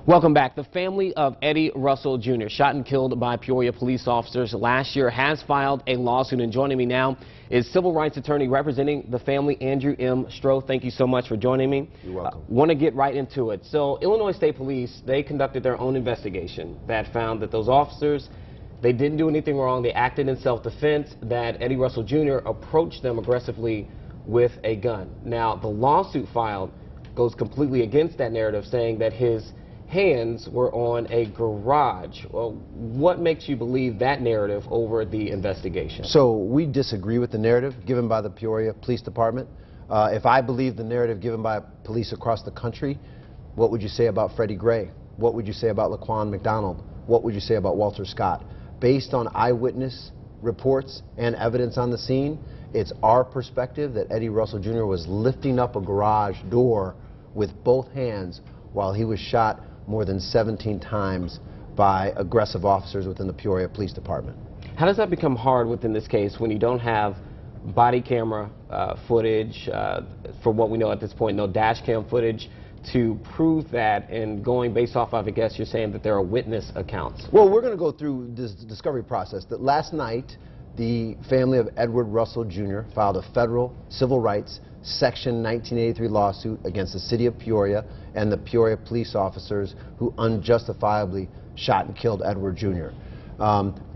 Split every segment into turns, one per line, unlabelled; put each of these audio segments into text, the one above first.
Welcome back. The family of Eddie Russell Jr., shot and killed by Peoria police officers last year, has filed a lawsuit. And joining me now is civil rights attorney representing the family, Andrew M. Stroth. Thank you so much for joining me.
You're welcome.
Want to get right into it. So Illinois State Police, they conducted their own investigation that found that those officers, they didn't do anything wrong. They acted in self-defense, that Eddie Russell Jr. approached them aggressively with a gun. Now, the lawsuit filed goes completely against that narrative, saying that his hands were on a garage. Well, what makes you believe that narrative over the investigation?
So we disagree with the narrative given by the Peoria Police Department. If I believe the narrative given by police across the country, what would you say about Freddie Gray? What would you say about Laquan McDonald? What would you say about Walter Scott? Based on eyewitness reports and evidence on the scene, it's our perspective that Eddie Russell Jr. was lifting up a garage door with both hands while he was shot more than 17 times by aggressive officers within the Peoria Police Department.
How does that become hard within this case when you don't have body camera footage, for what we know at this point, no dash cam footage, to prove that, and going based off of, I guess you're saying that there are witness accounts?
Well, we're going to go through this discovery process. That last night, the family of Edward Russell Jr. filed a federal civil rights Section 1983 lawsuit against the city of Peoria and the Peoria police officers who unjustifiably shot and killed Edward Jr.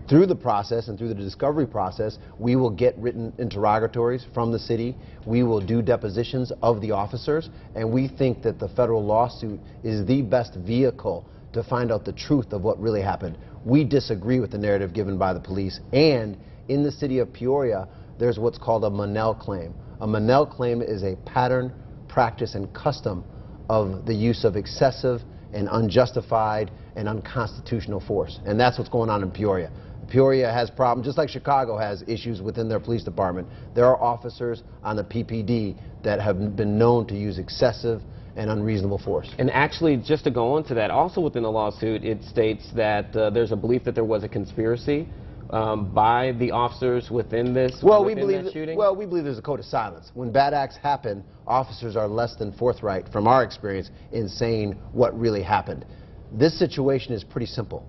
Through the process and through the discovery process, we will get written interrogatories from the city. We will do depositions of the officers, and we think that the federal lawsuit is the best vehicle to find out the truth of what really happened. We disagree with the narrative given by the police, and in the city of Peoria, there's what's called a Monell claim. A Monell claim is a pattern, practice, and custom of the use of excessive and unjustified and unconstitutional force. And that's what's going on in Peoria. Peoria has problems, just like Chicago has issues within their police department. There are officers on the PPD that have been known to use excessive and unreasonable force.
And actually, just to go on to that, also within the lawsuit, it states that there's a belief that there was a conspiracy by the officers within this shooting?
Well, we believe there's a code of silence. When bad acts happen, officers are less than forthright, from our experience, in saying what really happened. This situation is pretty simple.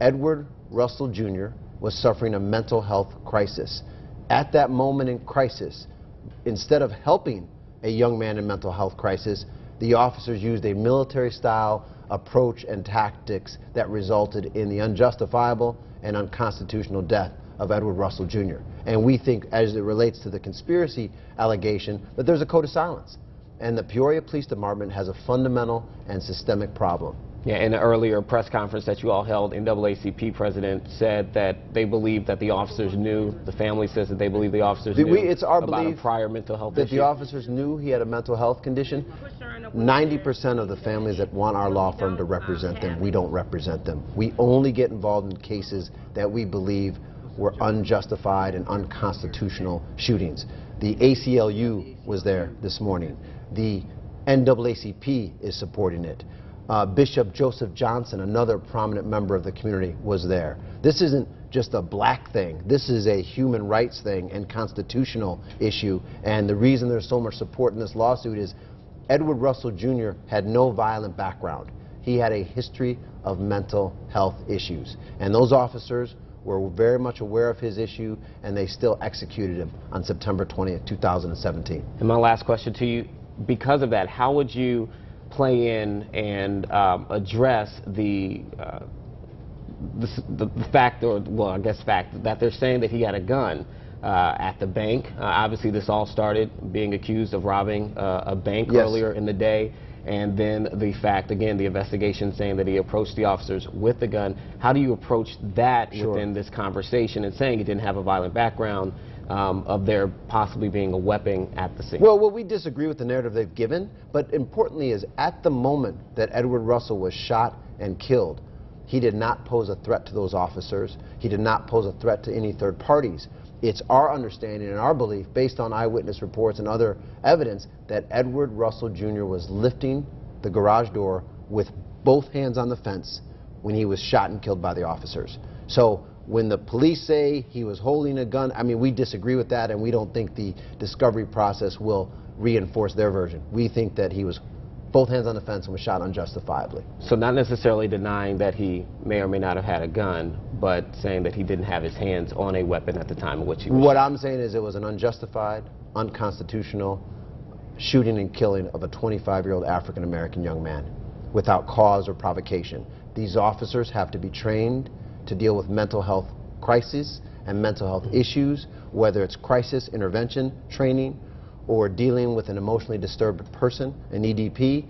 Edward Russell Jr. was suffering a mental health crisis. At that moment in crisis, instead of helping a young man in mental health crisis, the officers used a military-style approach and tactics that resulted in the unjustifiable and unconstitutional death of Edward Russell Jr. And we think, as it relates to the conspiracy allegation, that there's a code of silence. And the Peoria Police Department has a fundamental and systemic problem.
Yeah, in an earlier press conference that you all held, NAACP president said that they believe that the officers knew, the family says that they believe the officers knew about a prior mental health issue.
The officers knew he had a mental health condition. 90% of the families that want our law firm to represent them, we don't represent them. We only get involved in cases that we believe were unjustified and unconstitutional shootings. The ACLU was there this morning. The NAACP is supporting it. Bishop Joseph Johnson, another prominent member of the community, was there. This isn't just a black thing. This is a human rights thing and constitutional issue. And the reason there's so much support in this lawsuit is Edward Russell Jr. had no violent background. He had a history of mental health issues. And those officers were very much aware of his issue, and they still executed him on September 20th, 2017.
And my last question to you, because of that, how would you play in and address the fact, or well, I guess fact, that they're saying that he had a gun at the bank? Obviously, this all started being accused of robbing a bank earlier in the day, and then the fact, again, the investigation saying that he approached the officers with the gun. How do you approach that within this conversation, and saying he didn't have a violent background, of there possibly being a weapon at the scene?
Well, we disagree with the narrative they've given, but importantly is at the moment that Edward Russell was shot and killed, he did not pose a threat to those officers. He did not pose a threat to any third parties. It's our understanding and our belief, based on eyewitness reports and other evidence, that Edward Russell Jr. was lifting the garage door with both hands on the fence when he was shot and killed by the officers. So when the police say he was holding a gun, I mean, we disagree with that, and we don't think the discovery process will reinforce their version. We think that he was both hands on the fence and was shot unjustifiably.
So not necessarily denying that he may or may not have had a gun, but saying that he didn't have his hands on a weapon at the time in which he was
What
shot.
I'm saying is it was an unjustified, unconstitutional shooting and killing of a 25-year-old African-American young man without cause or provocation. These officers have to be trained to deal with mental health crises and mental health issues, whether it's crisis intervention training or dealing with an emotionally disturbed person, an EDP.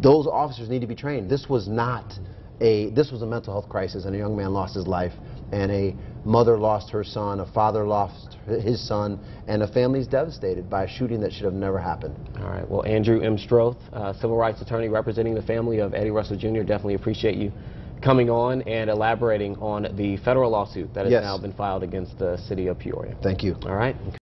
Those officers need to be trained. This was a mental health crisis, and a young man lost his life, and a mother lost her son, a father lost his son, and a family's devastated by a shooting that should have never happened.
All right. Well, Andrew M. Stroth, civil rights attorney representing the family of Eddie Russell Jr., definitely appreciate you coming on and elaborating on the federal lawsuit that has
Yes.
now been filed against the city of Peoria.
Thank you.
All right.